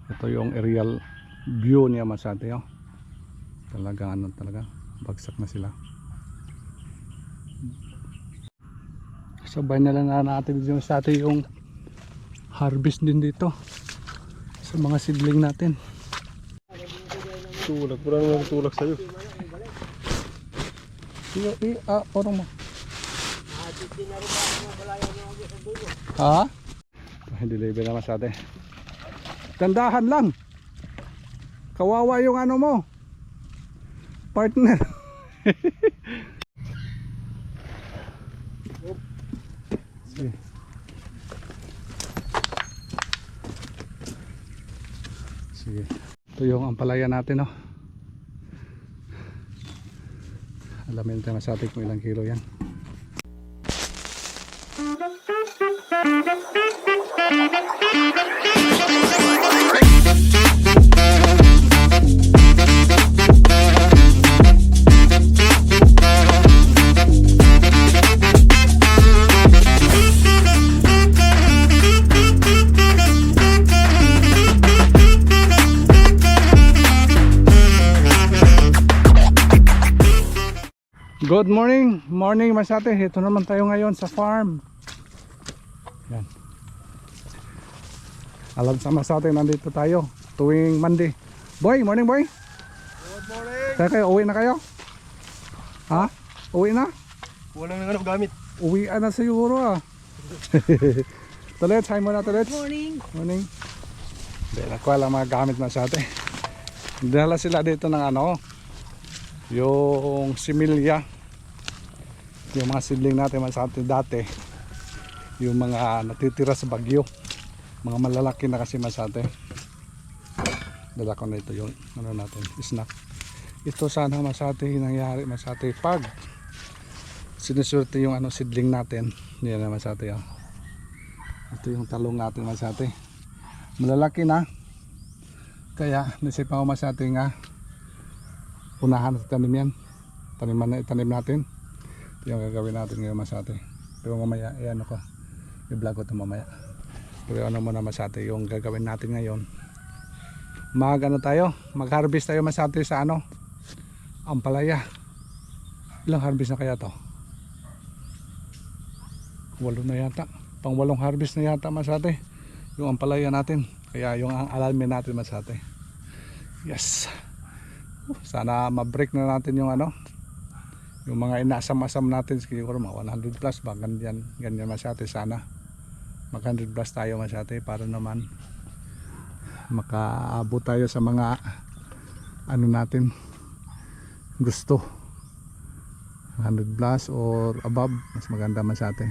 Ito yung aerial view niya Masate, oh. Talaga ano, talaga bagsak na sila. Sabay na lang natin dito Masate yung harvest din dito sa mga seedling natin. Tulak, parang tulak sa'yo. Orong mo. Ha? Deliver na Masate. Tandahan lang. Kawawa yung ano mo, partner. Sige. Sige. Ito yung ampalaya natin, oh. Alamin natin Masate kung ilang kilo yan. Good morning, morning Masate. Ito naman tayo ngayon sa farm. Yan. Alam sa Masate, nandito tayo tuwing Monday. Boy, morning boy. Good morning. Kaya kayo, uwi na kayo? Ha? Uwi na? Walang nang gamit. Uwi na siguro ah. Tulets, hi muna Tulets. Morning. Morning. Hindi, nakuha lang mga gamit Masate. Dala sila dito ng ano, yung similya. Yung mga seedling natin Masate dati, yung mga natitira sa bagyo, mga malalaki na kasi Masate. Dala ko na ito yung ano natin, snack. Ito sana Masate nangyari Masate pag sinusurte yung ano seedling natin. Yan na Masate, oh. Ito yung talong natin Masate, malalaki na, kaya nasipa ko Masate nga unahan at tanim yan, tanim natin. Ito yung gagawin natin ngayon Masate. Pero mamaya, ayan ako, i-vlog ko ito mamaya. Pero ano muna Masate, yung gagawin natin ngayon, mag-harvest tayo Masate sa ano, ampalaya. Ilang harvest na kaya to? 8 na yata, pang 8 harvest na yata Masate yung ampalaya natin. Kaya yung alamin natin Masate. Yes, sana ma-break na natin yung ano, yung mga inasam-asam natin, siguro mga 100 plus ba, ganyan Masate. Sana mag 100 plus tayo Masate para naman makaabot tayo sa mga ano natin gusto, 100 plus or above, mas maganda Masate.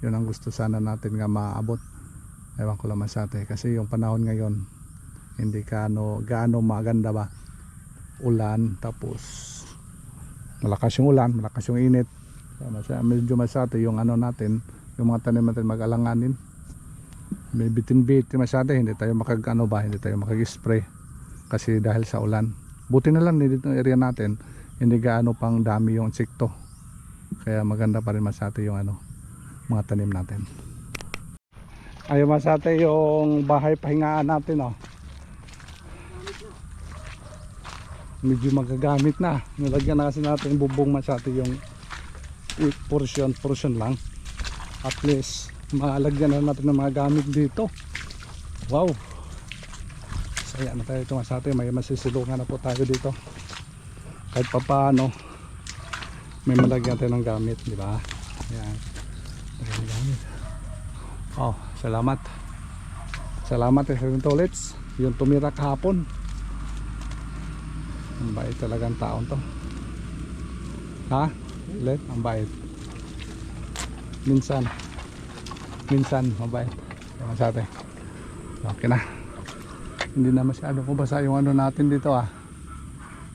Yun ang gusto sana natin nga maabot. Ewan ko lang Masate, kasi yung panahon ngayon hindi gaano maganda ba, ulan, tapos malakas yung ulan, malakas yung init. Medyo Masate yung ano natin, yung mga tanim natin mag-alanganin. May bitin-bit Masate, hindi tayo hindi tayo makag-spray kasi dahil sa ulan. Buti na lang dito ng area natin, hindi gaano pang dami yung insekto. Kaya maganda pa rin Masate yung ano, mga tanim natin. Ayun Masate yung bahay pahingaan natin, oh. Medyo magagamit na. Nilagyan na kasi natin yung bubong Masate, yung portion lang. At least malagyan na natin ng mga gamit dito. Wow, saya na tayo ito Masate. May masisilungan na po tayo dito. Kahit pa paano may malagyan tayo ng gamit, di ba? Yan. Gamit. Oh, salamat sa Tulets, yung tumira kahapon. Ang bait talagang taon to. Ha? Ulit? Ang bait. Minsan mabait. Masate. Okay na. Hindi na masyado basa yung ano natin dito, ah.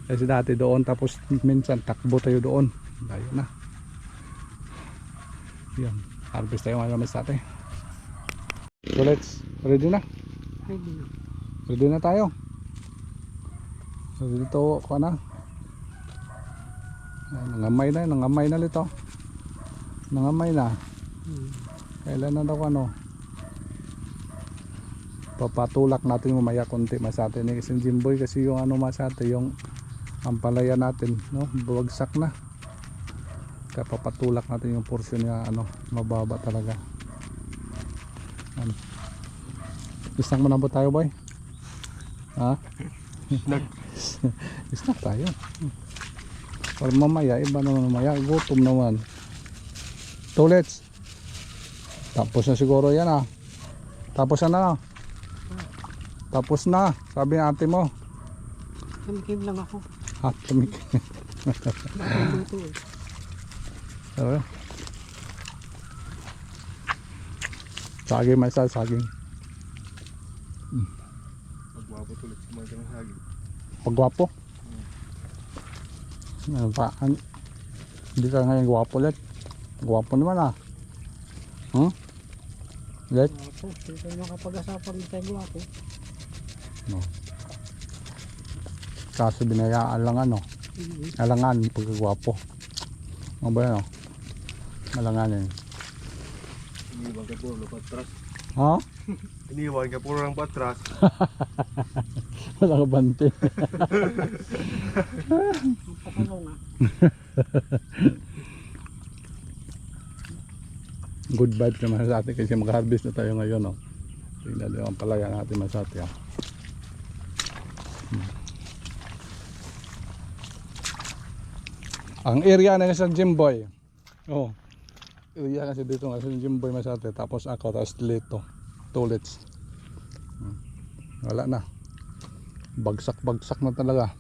Kasi dati doon, tapos minsan takbo tayo doon. Layo na. Yan. Harvest tayo ngayon Masate. So let's, ready na? Ready na tayo. So dito ko na. Nangamay na lito. Nangamay na. Kailan na daw ano? papatulak natin mamaya konti masate ni kasi Jimboy kasi yung ano masate yung ampalaya natin no bawagsak na kaya papatulak natin yung portion niya ano mababa talaga ano. Isang mo na ba tayo boy? Ha? Snack tayo para mamaya iba naman mamaya gutom naman tulits tapos na siguro yan ah tapos na tapos na sabi ng ate mo Tumikim lang ako. ha tumikim Luto eh. okay. Saging may saging Magwabot ulit sa mga ganang hagi. pagwapo ano pa hindi ka ngayon gwapo ulit gwapo naman ah ulit Ako, hindi tayo makapag-asapan ng tayo ako. no. Kaso binayaan lang ano alangan pagkagwapo ano ba yan oh malanganin Iniwan ka puro patras. ha? Iniwan ka puro ng patras. Wala ka bante Pakalaw nga. good vibes naman sa atin kasi mag-harvest na tayo ngayon oh. Tingnan nyo ang palaya natin masati oh. Ang area na sa Jimboy oh. Area kasi dito nga sa Jimboy masati tapos ako tapos dito tulits wala na bagsak na talaga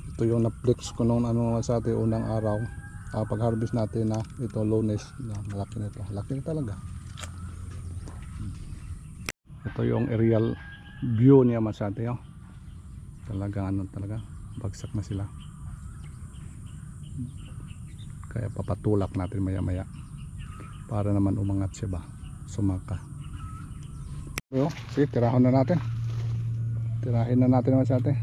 ito yung na-flex ko nung ano sa atin unang araw pag harvest natin na ito Lunes na malaki na ito laki na talaga ito yung aerial view niya masate oh. Talagang ano talaga bagsak na sila kaya papatulak natin maya maya para naman umangat siya ba sumaka yo sige tirahin na natin masate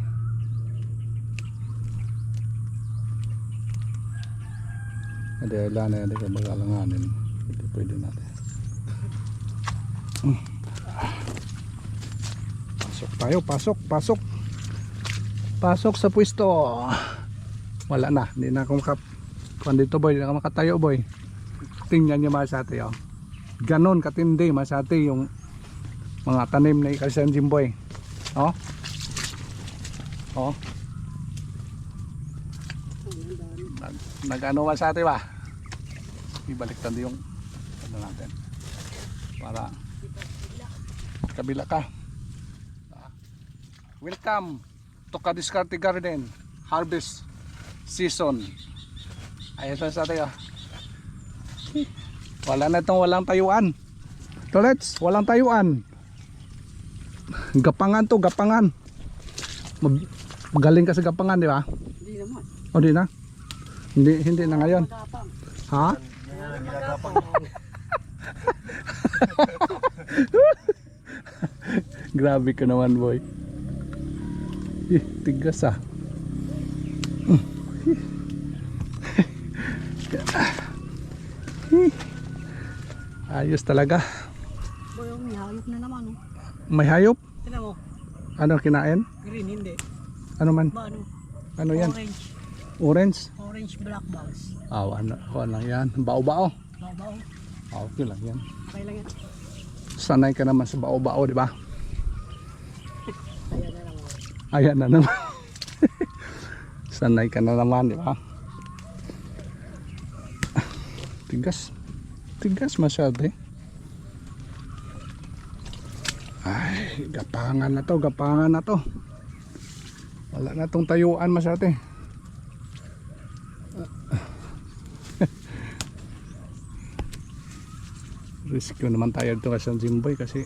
hindi wala na hindi ka magalanganin pwede natin pasok tayo pasok sa pwesto wala na hindi na ako kung dito boy hindi na ako makatayo boy tingnan nyo masate oh. Ganon katindi masate yung mga tanim na ikalisan Jimboy oh nag-ano masate ba ibalik tayo yung ano natin para kabila ka welcome to Kadiskarte Garden harvest season ayos na sa tayo wala na itong walang tayuan tulets walang tayuan gapangan to gapangan magaling ka sa gapangan di ba Hindi naman. o di na hindi na ngayon Magapang. ha grabe ka naman boy tigas ah ayos talaga Boy, yung may hayop na naman. Oh. may hayop Tignan mo. ano kinain Green, hindi. ano man Ba, ano? ano yan Orange. orange Orange black balls. ano lang yan bao-bao Babaw. okay lang yan Okay lang yan. sanay ka naman sa bao-bao di ba Ayan na lang. Oh. ayan na naman sanay ka na naman di ba tigas masyado eh ay gapangan na to wala na tong tayuan masyado eh rescue naman tayo dito kasi ang Jimboy kasi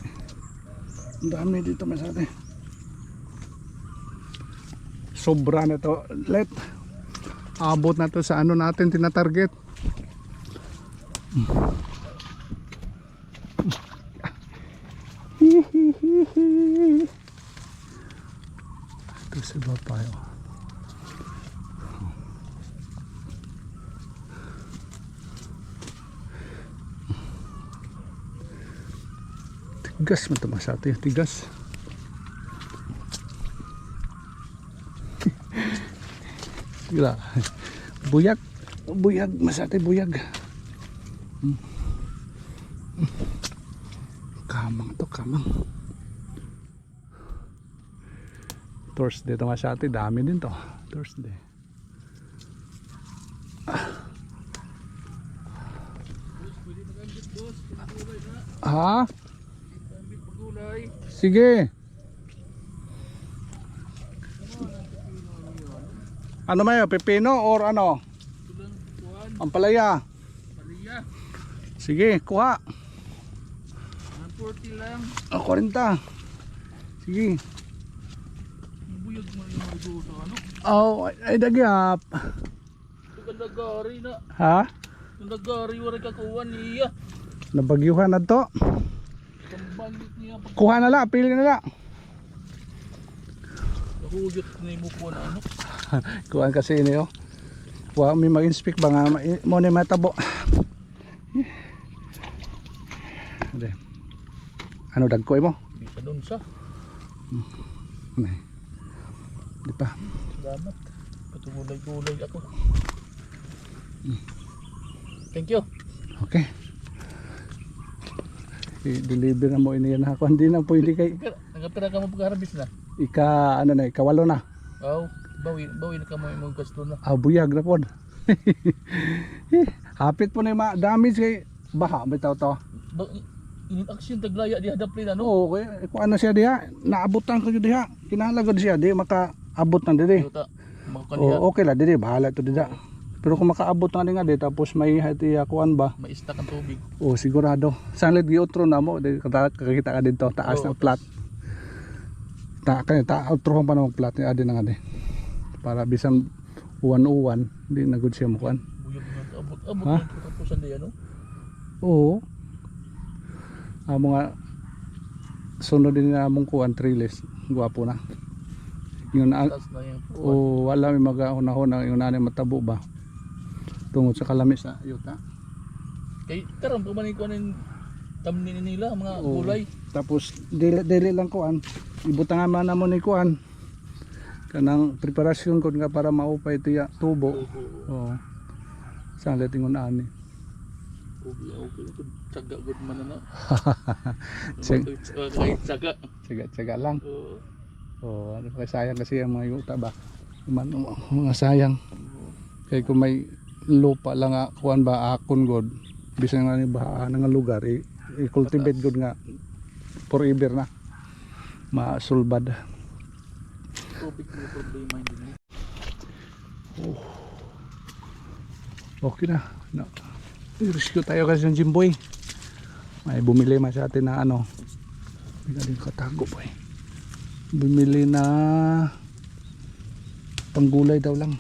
ang dami dito masyado eh sobra na to let abot na to sa ano natin tinatarget ito si Bapayo Tigas man ito sa atin. Tigas. Gila. Buyag. Buyag. Masate buyag. Kamang to. Kamang. Thursday ito masate. Dami din to. Thursday. Ha? Sige. Ano mayo? Pepino or ano? Ampalaya. Sige, kuha. 140 lang. 40. Sige. Buyag mo yung mga sa ano? Oh, ay dagyap. Ito nagari na. Ha? Ito nagari wala kakuha niya. Nabagyuhan na to. Kambalit niya. Kuha na la, pili na la. Nahugit na yung mukha na ano. Kuhaan kasi ini oh. Kuha may mag-inspect ba nga mo na matabo. Ade. Ano dagkoy mo? Di pa doon sa. Ano? Di pa. Salamat. Patugulay-gulay ako. Thank you. Okay. I-deliver na mo ini yan ako. Hindi na pwede kay Nagapira ka mo pagharabis na. ano na, ikawalo na. Oo. Bawi na ka mo yung gasto na. Buyag na po. Hapit po na yung damage kay baha. Bitaw to. In-action taglaya di hadapli na no. Oo, okay. Kung ano siya diha, naabutan ko yun diha. Kinalagod siya, di makaabot na didi. Yuta. Makakaliha. Oo, okay lang didi, bahala to dida. Pero kung makaabot na nga di, tapos may hati kuan ba? Ma-stack ang tubig. Oo, sigurado. Sanlit giotro na mo, di kakita ka dito, taas ng plat. Outrohan pa na mag-plat ni adi na nga di. Para bisan uwan-uwan, di na good siya mukuan. Buyag na abot Ha? na katapusan di ano. Oo. Mga sunod din na among kuan triles, guwapo na. Yun Taas na yung o wala may mag-ahon-ahon yung nanay matabo ba tungod sa kalamis sa yuta. kay karon kumanin ko ning tamnin nila mga Oo. gulay. Tapos dili lang kuan ibutang man namo ni kuan kanang preparasyon ko nga para maupay tiya tubo. Oo. Sang letingon ani. Okay ko tsaga good man na. Tsag- Kahit tsaga. Tsaga lang. Oo. Oh, ano kay sayang kasi ang mga yuta ba. Mga sayang. Kay kung may lupa lang nga kuan ba akon god bisan nga ni baha nga lugar i-cultivate god nga forever na masulbad. Tubig ko problema hindi. Okay na. No. I-rescue tayo kasi ng Jimboy. May bumili man sa atin na ano. Hindi din katago boy. Bumili na panggulay daw lang.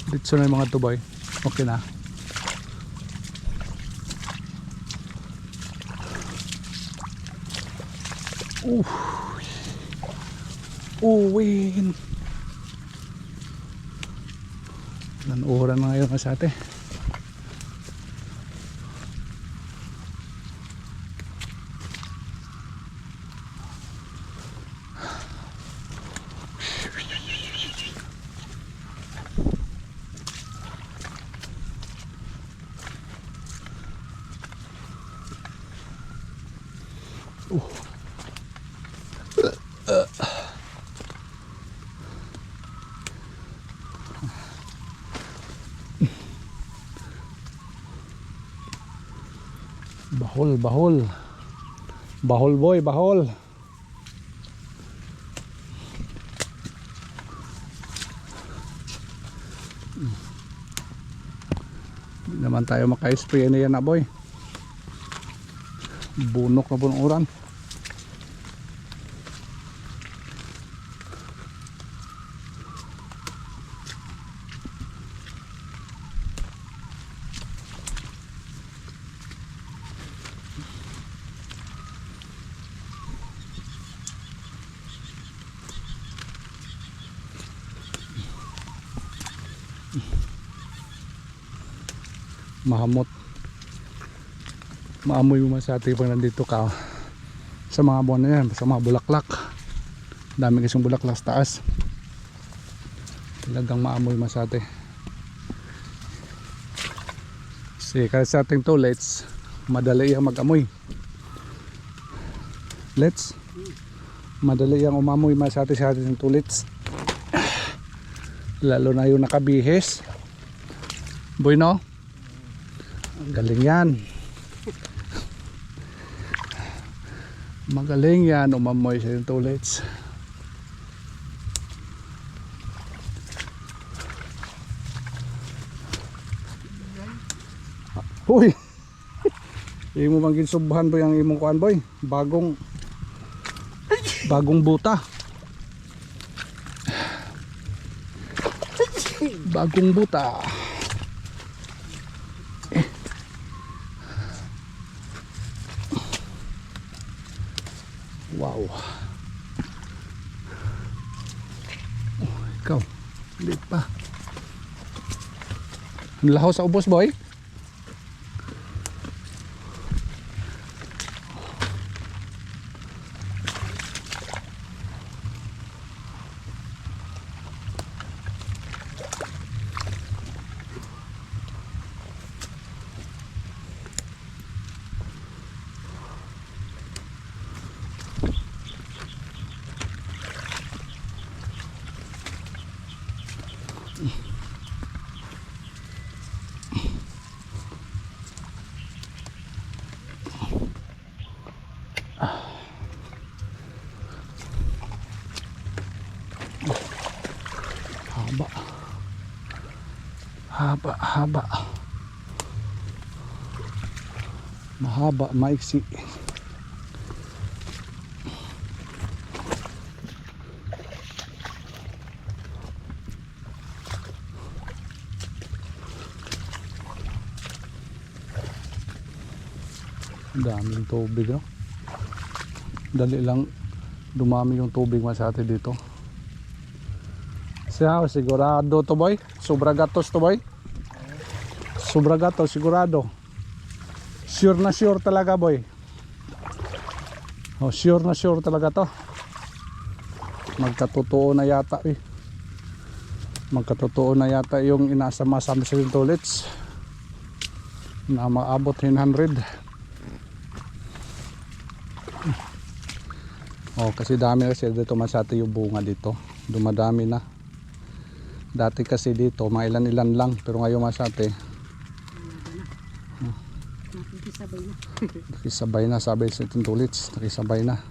Dito na yung mga tuboy. Okay na. Uwin. Nanuuran na ngayon sa ate. Bahol. Bahol boy, bahol. Hindi naman tayo maka-spray na yan na boy. Bunok na bunuran. mahamot. Maamoy mo masate pag nandito ka sa mga buwan na yan, sa mga bulaklak. Dami kasing bulaklak sa taas. Talagang maamoy masate. Kasi kahit sa ating tullets, madali yung mag-amoy. Madali yung umamoy masate sa ating tullets. Lalo na yung nakabihis. Boy, no? Ang galing yan. Magaling yan umamoy sa yung tullets. Uy! Imo bang ginsubhan boy ang imong kuan boy? Bagong buta. Bagong buta. Wow. Oh, ikaw. Liit pa. Ang laho sa ubos boy. Haba. Mahaba, maiksi. Daming tubig, no? Dali lang dumami yung tubig masate dito. Sigurado to boy? Sobra gatos to boy? Sobra gatos, sigurado. Sure na sure talaga boy. Oh, sure na sure talaga to. Magkatotoo na yata eh. Magkatotoo na yata yung inasama-sama sa yung tullets na maabot 900. Oh, kasi dami kasi dito masate yung bunga dito. Dumadami na. Dati kasi dito mga ilan-ilan lang, pero ngayon masate nakisabay na, sabi sa itong tullets, nakisabay na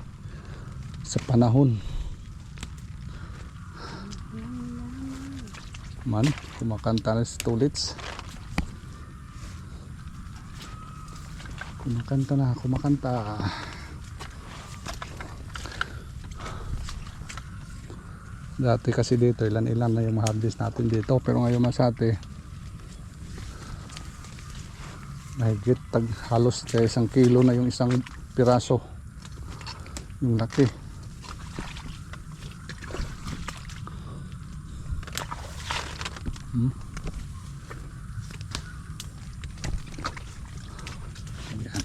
sa panahon. Man, kumakanta na sa tullets. Kumakanta. Dati kasi dito ilan-ilan na yung ma-harvest natin dito, pero ngayon masate mahigit halos kaya 1 kilo na yung isang piraso. Yung laki. Yan.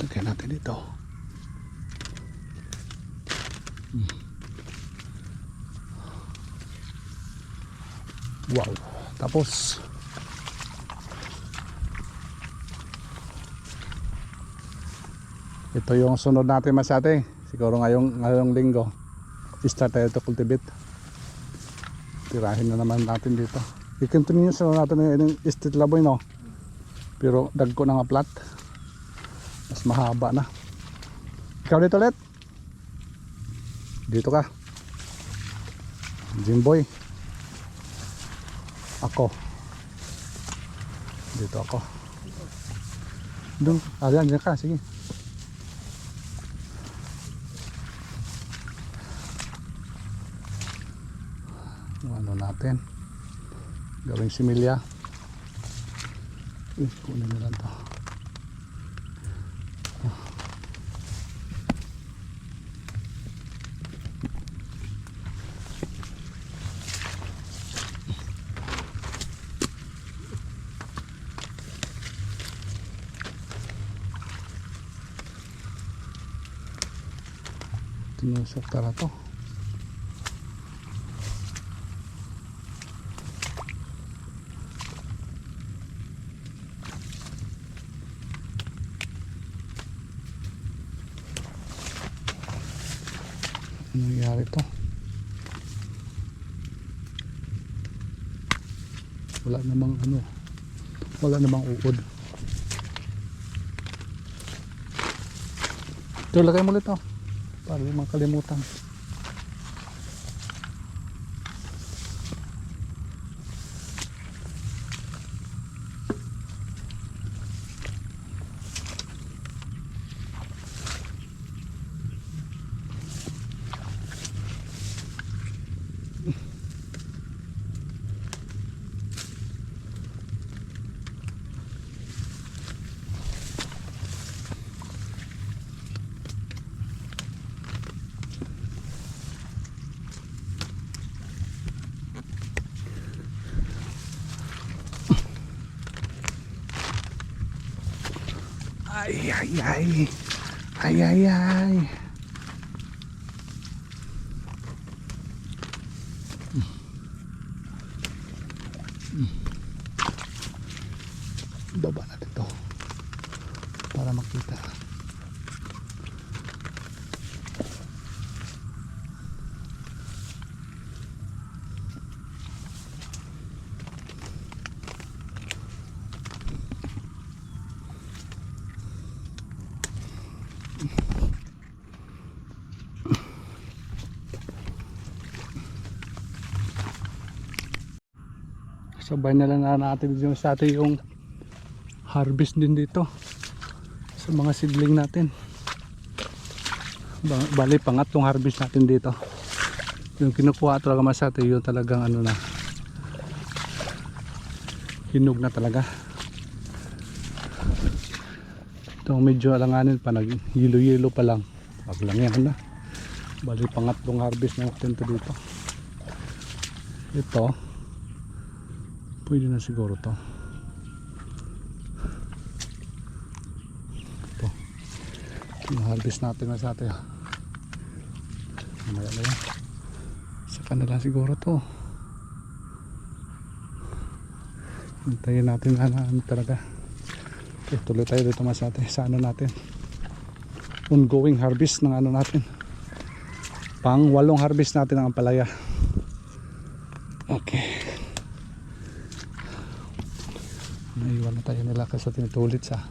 Lagyan natin dito. Wow. Tapos ito yung sunod natin masate. Siguro ngayong linggo start tayo to cultivate. Tirahin na naman natin dito. I-continue sa natin yung estate laboy, no? Pero dagko na nga plat. Mas mahaba na. Ikaw dito ulit. Dito ka. Jimboy. Ako. Dito ako. Doon. Diyan ka. Sige. Ano natin. Gawing similya. Kunin na lang to. Tinusok tara to. Ano nangyari to? Wala namang ano. Wala namang uod. Ito, lagay mo ulit to. Para di makalimutan. Ay, ay, ay. Ay, ay, ay. Baba natin to para makita. Sabay na lang na natin yung sa atin yung harvest din dito sa mga seedling natin. Bali pangatlong harvest natin dito. Yung kinukuha talaga mas sa atin yung talagang ano na hinog na talaga. Itong medyo alanganin pa, nag yelo pa lang. Wag lang yan na. Bali pangatlong harvest natin to dito. Ito pwede na siguro to. Ito yung harvest natin na sa atin. Mamaya na yan. Saka na lang siguro to. Hintayin natin na ano talaga. Okay, tuloy tayo dito mas natin sa ano natin. Ongoing harvest ng ano natin. Pang 8 harvest natin ang ampalaya. Okay. Naiwan na tayo nila kasi tinutulit sa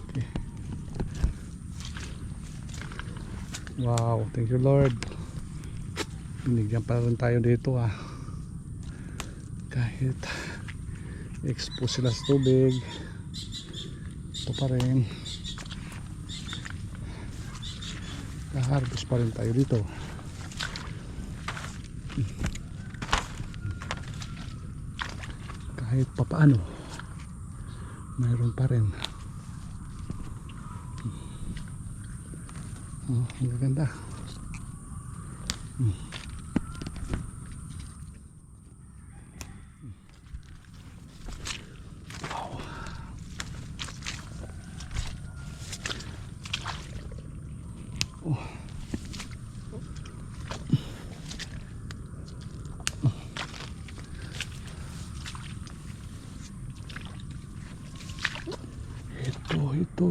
okay. Wow, thank you Lord. Binigyan pa rin tayo dito kahit expose sila sa tubig, ito pa rin na-harvest pa rin tayo dito. Kahit papaano mayroon pa rin. Oh, ang ganda. Ito.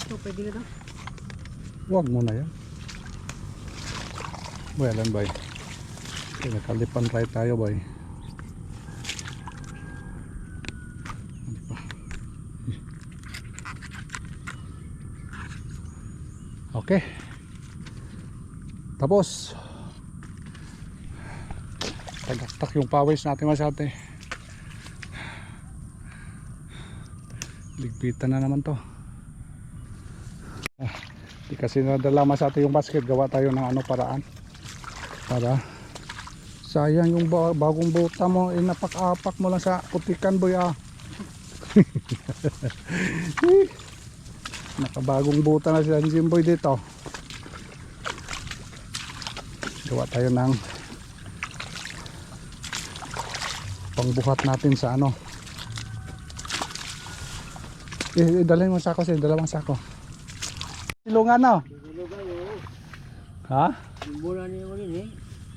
Ito, pwede na daw. Huwag mo na yan. Boy, alam boy. Okay, nakalipan right tayo boy. Okay. Tapos tagaktak yung pawis natin masate. Ligpitan na naman to. Di kasi nadala sa atin yung basket, gawa tayo ng ano paraan para sayang yung bagong buta mo, napak-apak mo lang sa putikan boy ah. Nakabagong buta na si Jimboy dito. Gawa tayo ng pangbuhat natin sa ano. Dalhin mo sako sa dalawang sako. Silungan na. Ha? Yung bola niya mo rin eh.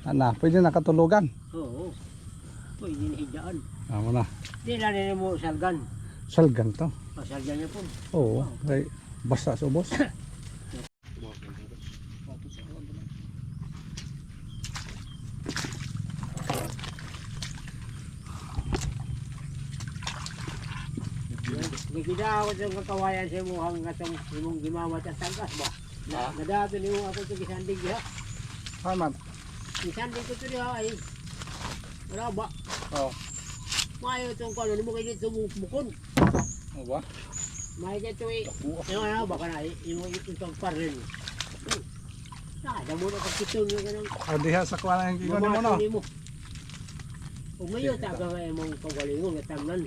Ana, pwede nakatulugan. Oo. Pwede na hidaan. Amo na. Di na rin mo salgan. Salgan to. Salgan niya po. Oo, kay basta sa ubos. Nakikita ako sa kawayan sa mo hanggang sa imong gimawat at tangkas ba? Nadato ni mo ako ito kisandig diha. Haman. Kisandig ko ito diha ay. Wala ba? Oo. Mayo itong kano, ni mo kayo dito bukon. Ano ba? Mayo dito eh. Yung ano, baka na, yung itong parren. Damo na pagkitong yung ganang. Diha sa kuwan ang gigon mo no. Mo. Kung mayo, taga nga yung kagalingon, natamnan.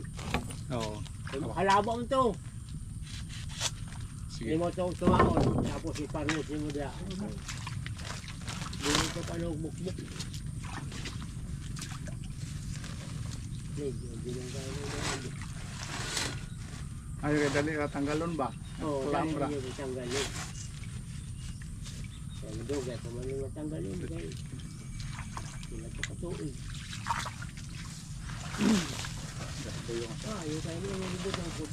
Oo. Halaba mo to. Sige. Hindi mo ito tumaon. Tapos iparnes mo diya. Hindi ko pa bukbuk. Ayo kay dali ka tanggalon ba? Oo, Kulang dahil ra. hindi tanggalin. Kaya doga, kung ano yung matanggalin, kaya sila ito katuin. Yung kaya nyo nalibot ang food.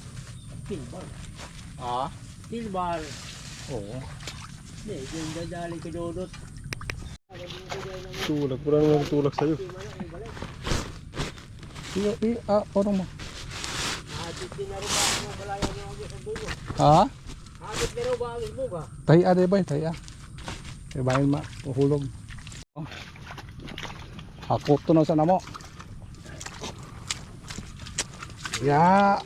Pilbar. Ah? Pilbar. Oo. Hindi, yung dadali ko dodot. Tulak, parang nagtulak sa'yo. Orong mo. Habit din na rin ba ang balaya nyo ang isang dulo? Ha? Habit na rin ba ang isang buga? Tahi ade bay, tahi ah. Kay bayan ma, uhulog. Oh. Hakot to na sa namo. Ya.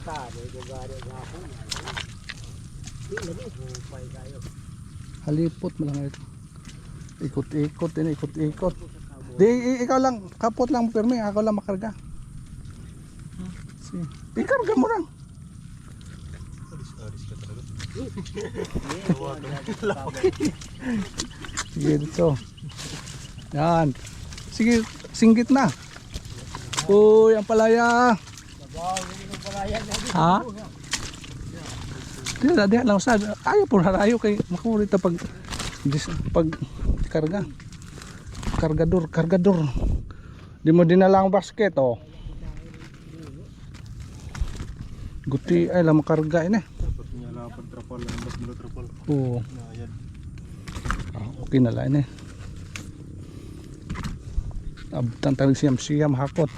Sabi ko gano'n nga po. Hindi na rin, hupay kayo. Halipot mo lang ito. Ikot-ikot din, ikot-ikot. Di ikaw lang, kapot lang pirmi, ako lang makarga. Si, ikarga mo lang. Aris ka talaga. Sige dito. Yan. Sige, singgit na. Uy, ang palaya. Ha? Di lang sa. Ayaw po harayo kay makurita pag karga. Kargador. Di mo dinala ang basket oh. Guti ay lang makarga ini. Dapat niya lapad trapal, lambat mula trapal. Oo. Ayan. Okay na lang ini. Abutan tayo siyam-siyam hakot.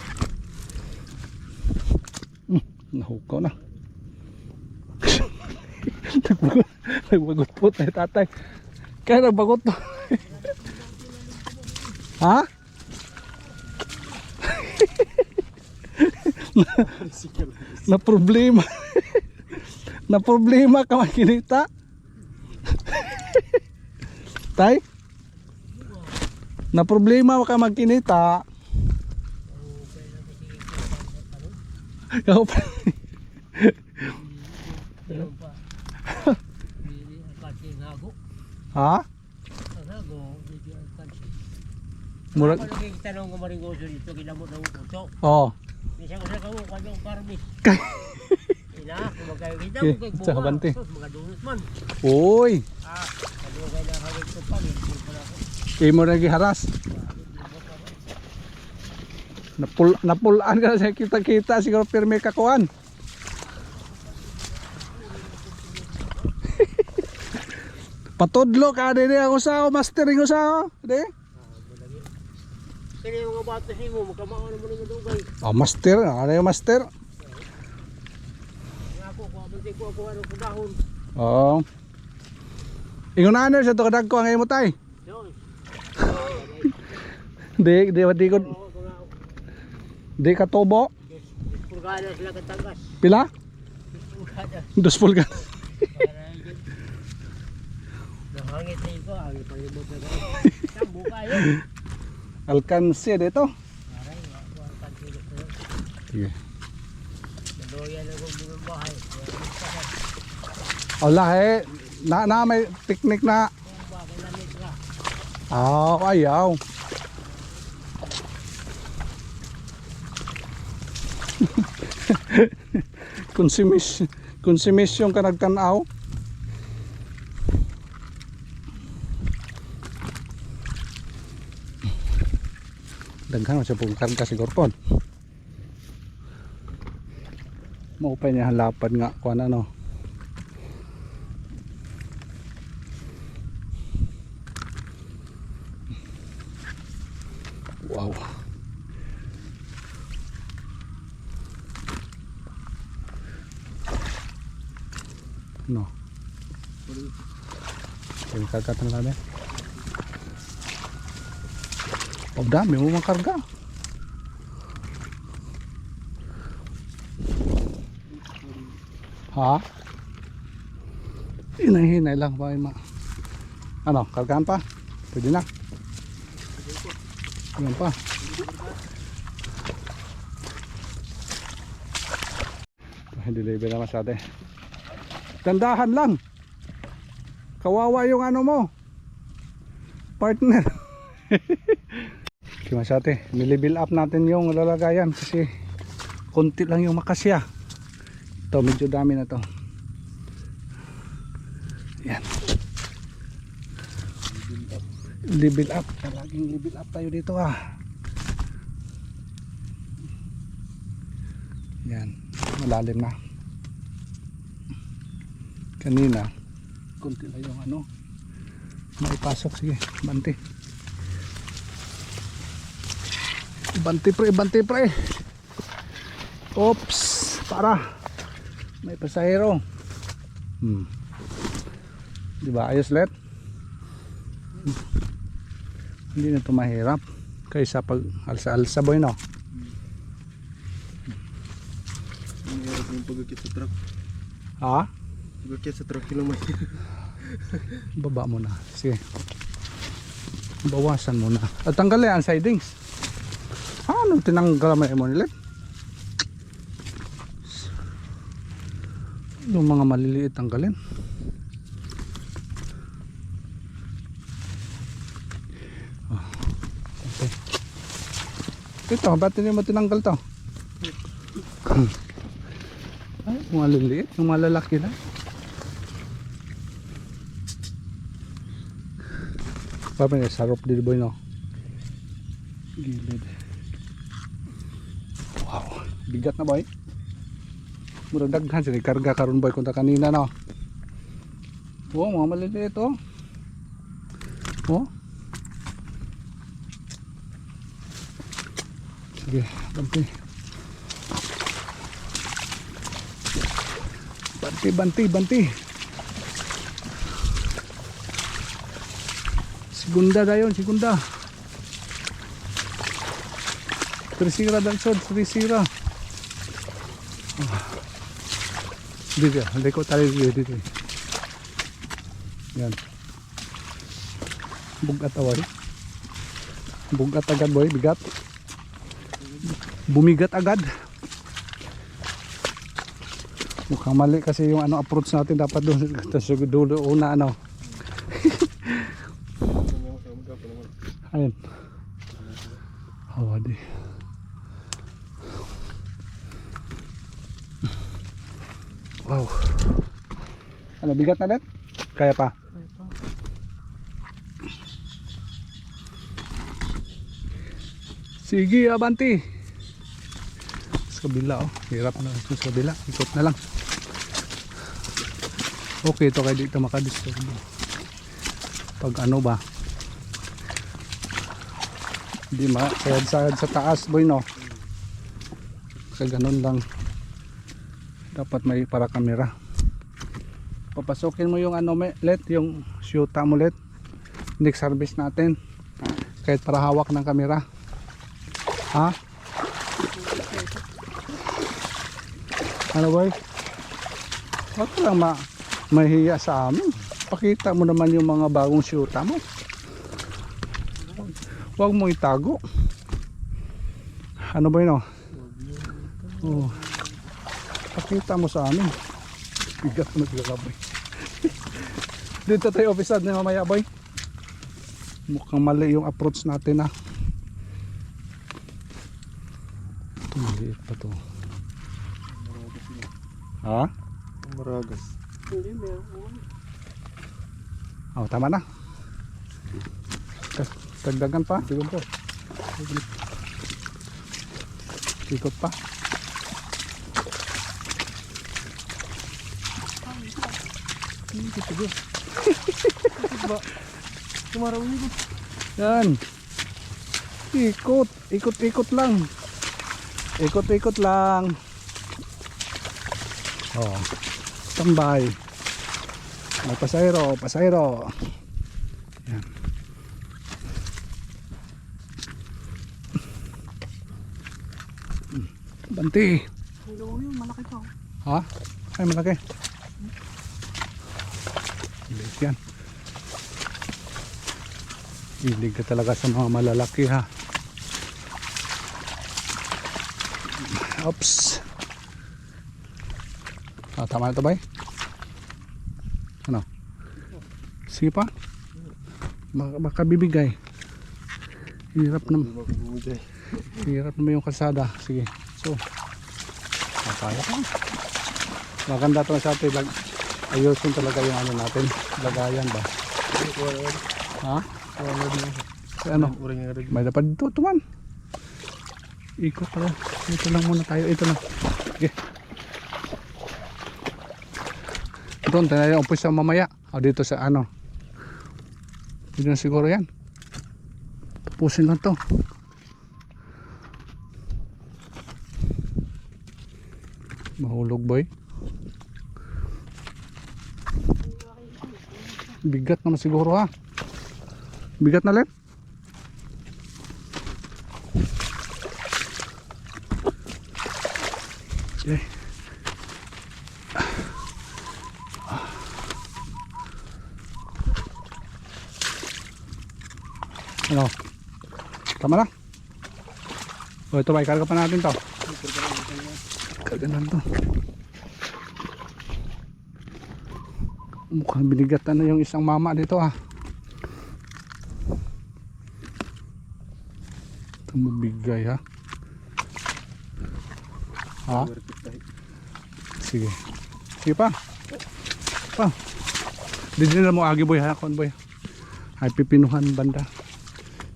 Nahukaw na. Nagbagot po tayo tatay. Kaya nagbagot to. Ha? Na problema. Na problema ka makinita. Tay? Na problema ka magkinita. Kau pa. Ha? Murag. Ano yung tanong ko maringoso dito, kinamot ng uto. Oh. Minsan ko sa kamu, kanyang parmis. Ina, kung magkayo kita, Eh, kung sa kabante. mga dunot man. Uy. Kadungan kayo nakawag ko pa, hindi ko na ako. Imo na giharas. Napulaan ka na sa kita-kita siguro pirmi kakuan. Patudlo ka din ako sa mastering ko sa de. Kaya yung mga bato siya mo, magkamaon naman yung madugay. Oh, master, ano yung master? Kaya ako, kung abante ko ako ano kagahon. Oh. Ingon na ano sa to kadag ko ang imo tay. Yun. Di ko. Di ka tubo. 10 pulgada sila katangas. Pila? 10 pulgada. 2 pulgada. Para yun. Nahangit na ito. Ang palibot na kayo. Sambo kayo. Alkansi dito. Maray, ako ang kansilip na yun. Sige. Nadoyan ako ng bahay. Wala eh. Na may picnic na. Kung ba, kailanit ka. Ayaw. Konsumisyon ka nagtanaw. Daghan siya pong karga siguro po. Maupay niya halapan nga kung ano. Wow. No. Yung kargatan natin. Oh, dami mo mga karga. Ha? Hinay-hinay lang ba yung ano, kargaan pa? Pwede na. Yan pa. Deliver naman sa atin. Tandahan lang. Kawawa yung ano mo. Partner. Kaya sa atin, nilibil up natin yung lalagayan kasi konti lang yung makasya. Ito medyo dami na to. Yan. Level up. Laging level up tayo dito Yan. Malalim na. Kanina konti lang yung ano. Maipasok. Sige. Banti. Banti pre. Oops. Para. May pasahero. Diba? Ayos let. Hindi na ito mahirap kaysa pag alsa-alsa boy no. Mahirap yung pagkakit sa truck. Ha? Pagkakit sa truck naman. Baba mo na. Sige. Bawasan mo na. At tanggalin ang sidings. Ano tinanggal mo nilit? Yung mga maliliit tanggalin. Okay. Ito, ba't hindi mo tinanggal to? Ay, yung maliliit, yung malalaki na. Paano yung sarap din boy no? Gilid. Wow, bigat na boy. Murang daghan sila karga karon boy kunta kanina no. Oh, mga maliliit oh. Oh. Sige, banti. Segunda dayon, segunda. Trisira dansod, trisira. Dito, hindi ko tayo dito. Yan. Bugat away. Bugat agad boy, bigat. Bumigat agad. Mukhang mali kasi yung ano approach natin dapat doon sa dulo una ano. Ayun. Hawadi. Wow. Ano bigat na net? Kaya pa. Sige, abanti. Sa kabila oh. Hirap na sa kabila. Ikot na lang. Okay ito kaya dito makadisturb. Pag ano ba? Hindi sayad sa taas boy no. Kasi ganun lang. Dapat may para kamera. Papasokin mo yung ano let, yung shoota mo let. Next service natin. Kahit para hawak ng kamera. Ha? Ano boy? Huwag ka lang mahiya sa amin. Pakita mo naman yung mga bagong syuta mo. Huwag mo itago. Ano ba yun oh? Oh. Pakita mo sa amin. Bigat mo nagkakaboy. Dito tayo office na mamaya boy. Mukhang mali yung approach natin ah. Ito maliit pa to. Ha? Maragas. Hindi, meron. Oh, tama na. Dagdagan pa. Ikot pa. Kumaraw niyo. Yan. Ikot. Ikot-ikot lang. Ikot-ikot lang. Oh. Tambay. May pasayro. Pasayro. Yan. Banti. Hello, yun, malaki to. Ha? Ay, malaki. Liit yan. Hilig ka talaga sa mga malalaki ha. Oops. Ah, tama na ito ba? Ano? Sige pa. Baka bibigay. Hirap na. Hirap naman yung kalsada. Sige. So. Kaya ka. Maganda ito sa atin. Ayusin talaga yung ano natin. Lagayan ba? Ha? Kasi ano? May dapat dito. Tuman. Ikot pala. Ito lang muna tayo. Ito lang. Okay. Doon tayo yung umpisa mamaya. O dito sa ano. Dito na siguro yan. Tapusin lang to. Mahulog boy. Bigat naman siguro ha. Bigat na lang. Okay. Ano? Tama na. O ito ba, ikarga pa natin to. Karga na to. Mukhang binigatan na yung isang mama dito ah. Ito mabigay ha. Ha? Sige. Sige pa. Pa. Dito na mo agi boy ha. Kon boy. Ay pipinuhan banda.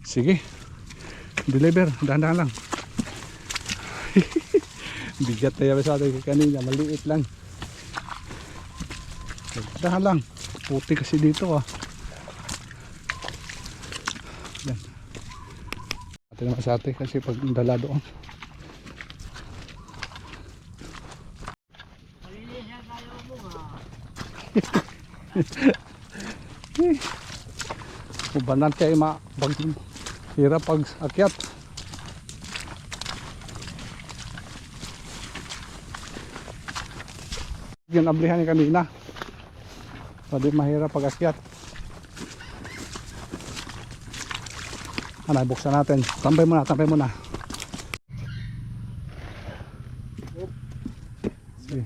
Sige. Deliver. Dahan-dahan lang. Bigat na yan sa atin kanina. Maliit lang. Dahan lang. Puti kasi dito ah. Yan. Ate naman sa atin kasi pag dala doon. Malinis yan tayo mo ha. Ubanan kayo hirap pag akyat. Yung ablihan ni kanina. Pwede mahirap pag akyat. Ano, buksan natin. Tambay muna, tambay muna. Sige.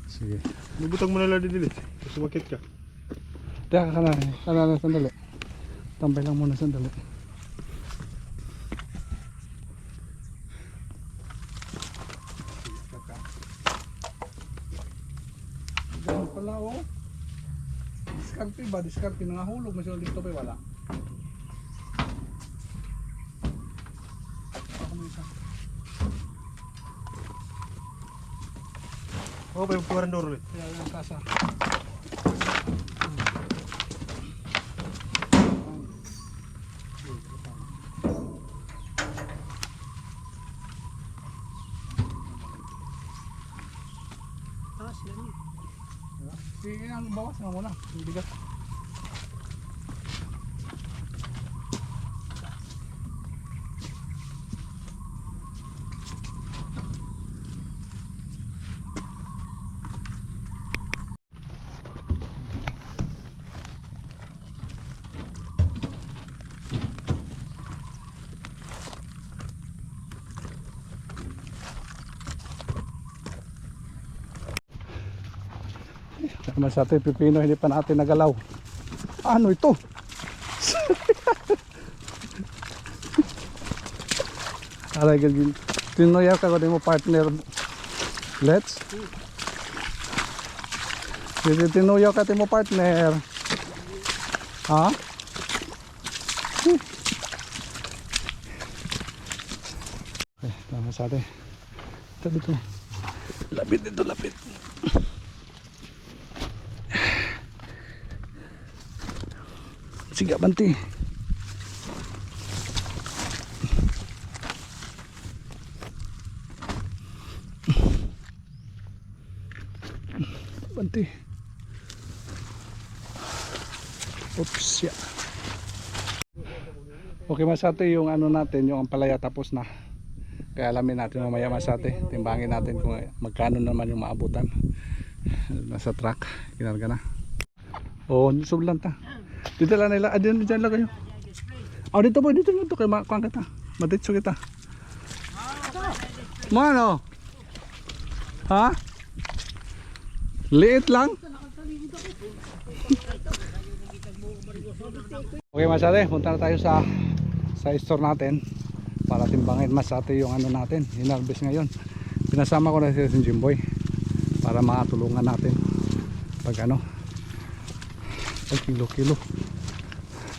Sige. Lubutang mo na lang didilit. Sumakit ka. Teka, kanan, sandali. Tambay lang muna sandali. Ganun pala oh. Diskarte ba? Diskarte nangahulog. Masyadong dito pa wala. Ako mo isa. Oo, pa yung kuwarandor ulit. Kaya yung kasa. Taas lang yun. Sige, ang bawas nga muna. Ang bigat. Mas ating pipino hindi pa natin nagalaw. Ano ito? Aray gagin. Tinuyaw ka ko mo partner. Let's. Tinuyaw ka mo partner. Ha? Okay, tama sa atin. Ito dito. Lapit dito, lapit. Sige, banti. Banti. Oops, yeah. Okay, masate yung ano natin, yung ampalaya tapos na. Kaya alamin natin mamaya masate. Timbangin natin kung magkano naman yung maabutan. Nasa truck, kinarga na. Oh, sublan ta. Dito lang nila, dyan lang kayo. Oh, dito po, dito kayo, kuhaan kita. Matitso kita. Mano? Ha? Liit lang? Okay, masate, punta na tayo sa store natin para timbangin masate yung ano natin, hinarvest ngayon. Pinasama ko na si Jimboy para makatulungan natin pag ano, pag kilo.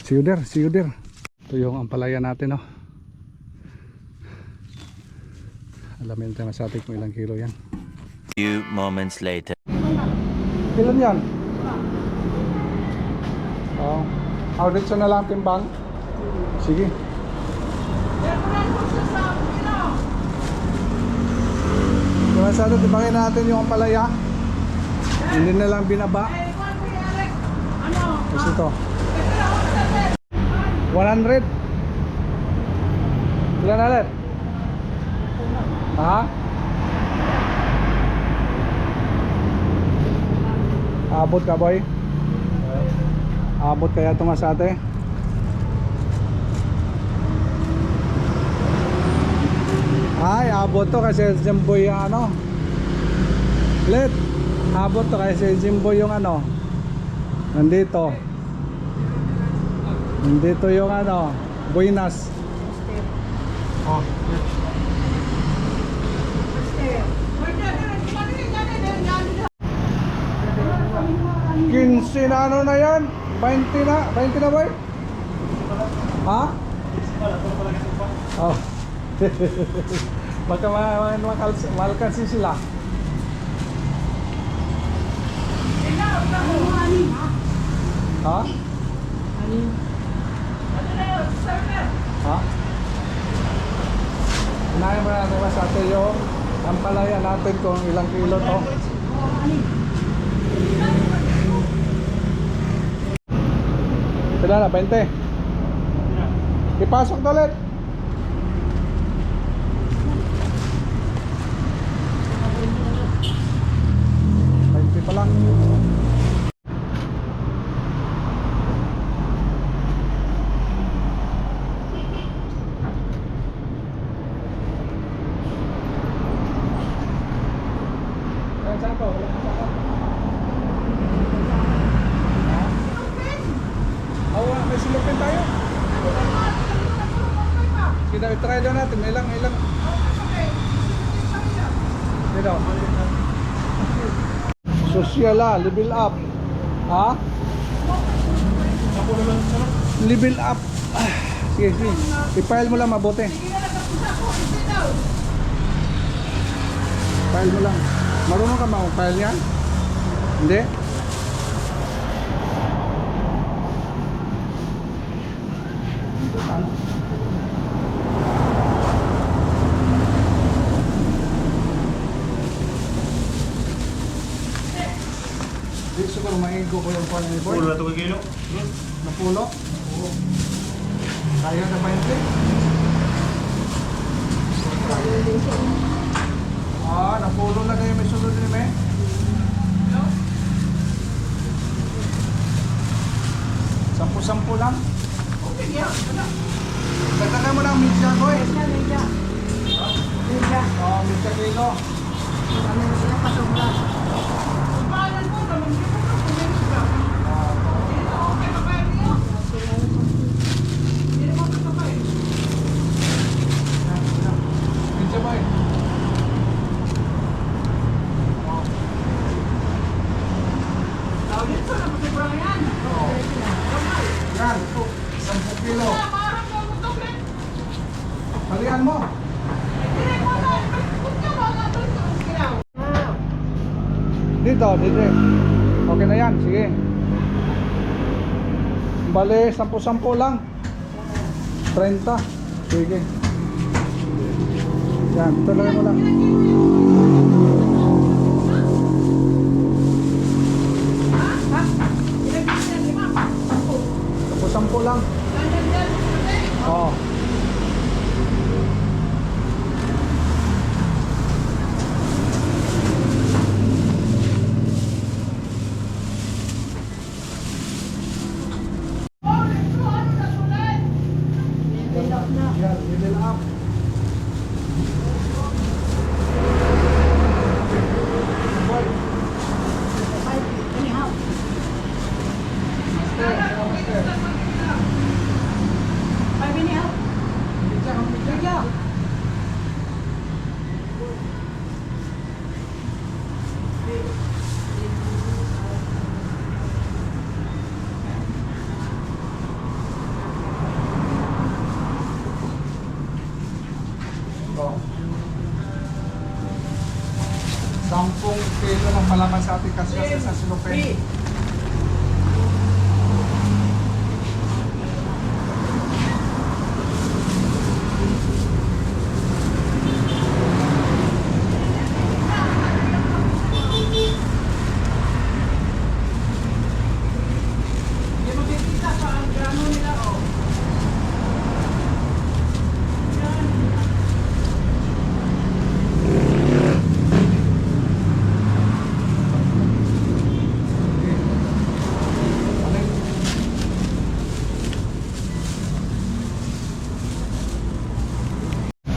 See you there. Ito yung ampalaya natin, oh. Alamin tayo masate kung ilang kilo yan. Few moments later. Ilan yan? Oh. Audit na lang timbang. Sige. Masado, timbangin natin yung ampalaya. Hindi na lang binaba. Kasi ito 100. Ilan ulit? Ha? Abot ka, boy? Abot kaya ito masate? Ay, abot to kasi Jimboy yung ano. Let. Abot to kasi Jimboy yung ano. Nandito yung ano, buinas. Oh, Kinsi na ano na yan? 20 na? 20 na boy? Ha? Oh. Baka malkansi sila. Ha? Ha? Unahin mo natin masate yung ampalaya natin kung ilang kilo to. Sila na, 20. Ipasok na ulit. 20 pa lang. Saan to? Wala ka saan? Awa, may silupin tayo. Kita try daw natin, ilang. Dito. Social level up. Ha? Level up. Sige. I-file mo lang mabuti. File mo lang. Marunong ka mag-file yan? Hindi? Di siguro maigo ko yung file ni boy. pulo na ito kilo. Napulo? Oo. Kaya na 20? Napulo na kayo may sunod din eh. Sampu-sampu lang. Okay, yeah. Dagdagan mo ng midya ko eh. Midya. Midya kilo. Ano na sila pasobra? Paano mo? mo. Talian mo. Dito, dito. Okay na yan, sige. Bale, 10-10 lang. 30. Sige. Yan, tuloy mo lang. Sampo lang. Oo. Yan, middle up. Sampung kilo ng palaman sa ating kasya sa Silopen.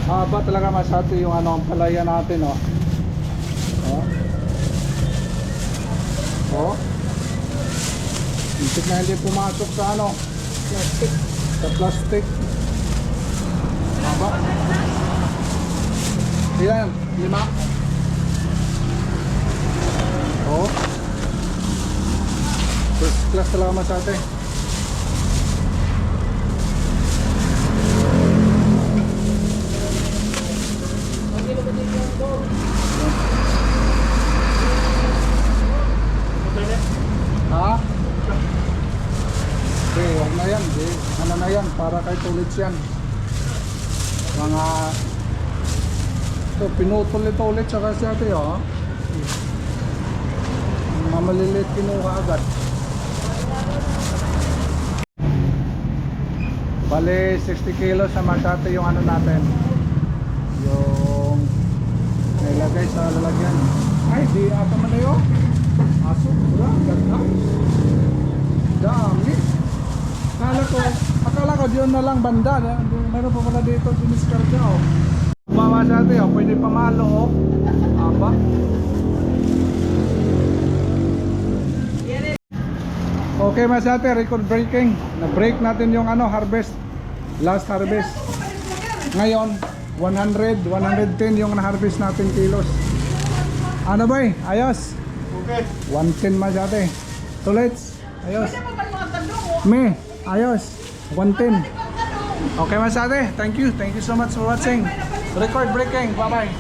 Haba talaga masati yung ano, ang palaya natin, oh. Oh. Oh. Hintik na hindi pumasok sa ano, plastic. Sa plastic. Haba. Ilan? 5? Oh. First class talaga masati. Ha? Okay, huwag na yan. Di, ano na yan, para kay tulits yan. Mga ito, pinutulit-ulit saka siya ito, oh. Mga maliliit kinuha agad. Bale, 60 kilos sa Makati yung ano natin. Yung nilagay sa lalagyan. Ay, di ata man na yun. Aso, wala, ganda. Dami. Akala ko diyon na lang banda. Meron pa pala dito, diniskarte, oh. Mama sa atin, oh, pwede pamalo, oh. Aba. Okay, mas ate, record breaking. Na-break natin yung ano, harvest. Last harvest. Ngayon, 100, 110 yung na-harvest natin kilos. Ano ba eh? Ayos. Okay. 110 mas ate. Tulits. Ayos. Me. Ayos. 110. Okay mas ate. Thank you. Thank you so much for watching. Record breaking. Bye bye.